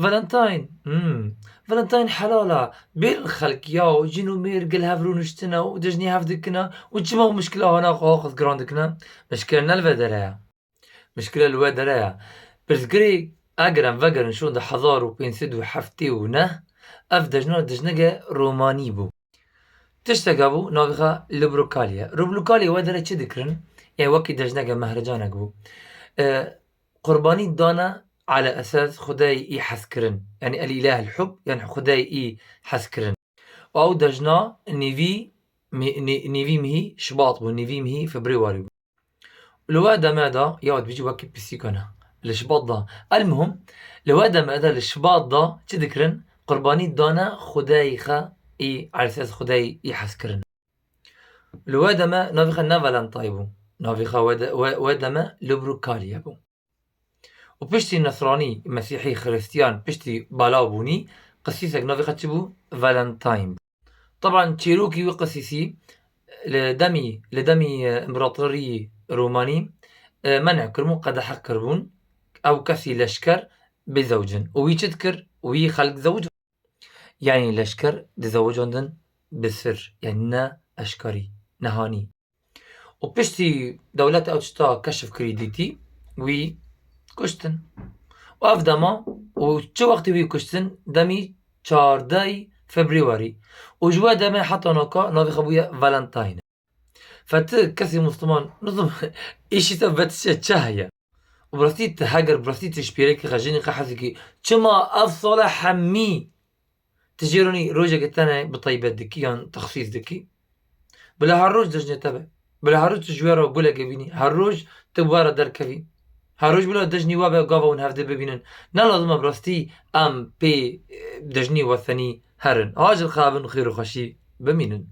فالنتاين فالنتاين حلالة بين الخلق ياو جينو مير قال هافرون شتنا ودجني هافدكنا وتجمعوا مشكلة هنا قوقت جراندكنا مشكلة الفدرايا مشكلة الودرايا برزقري أجرم فجر شو ده حضار وبينسد وحفتي ونه أفدجنا دجنجة روماني بو تشتغبو ناغا لبروكاليا روبلوكاليا ودرا تشذكرن يعني وقت دجنجة مهرجانك بو قرباني دانا على أساس خداي يحسكرن يعني الإله الحب يعني خداي يحسكرن أو دجنا نيفي مهي شباط بو نيفي مهي فبراير الوادة ماذا يقعد بيجي وقت بسيكنا الشباط ده المهم الوادة ماذا الشباط ده تذكرن قرباني دانا خداي خا على أساس خداي يحسكرن الوادة ما نافخا نافلان طيبو نافخا وادة ما لبروكاليا بو وبشتي نصراني مسيحي خريستيان بشتي بالابوني قسيسك نافخا تبو فالنتاين طبعا تشيروكي وقسيسي لدمي امبراطوري روماني منع كرمو قد حكربون او كسي لشكر بزوج ويتذكر وي خلق زوج يعني لشكر دزوج عندن بسر يعني نا اشكري نهاني وبشتي دولات اوتشتا كشف كريديتي وي كشتن وافدما وشو وقت وي كشتن دمي 4 فبراير وجوا دمي حتى نوكا نوفي خبويا فالنتاين فت كسي مسلمان نظم إيشي تبت شهية وبرستيت هاجر برستيت شبيرك خجيني قحزكي كما أفصل حمي تجيروني روجا قتنا بطيبة دكيان تخصيص دكي بلا هالروج دجني تبع بلا هالروج تجويرة وقولا قبيني هالروج تبوارا در كفي هالروج بلا دجني وابا قافا ونهفد ببينن نلازم برستي أم بي دجني وثني هرن هاج الخابن خير وخشي بمينن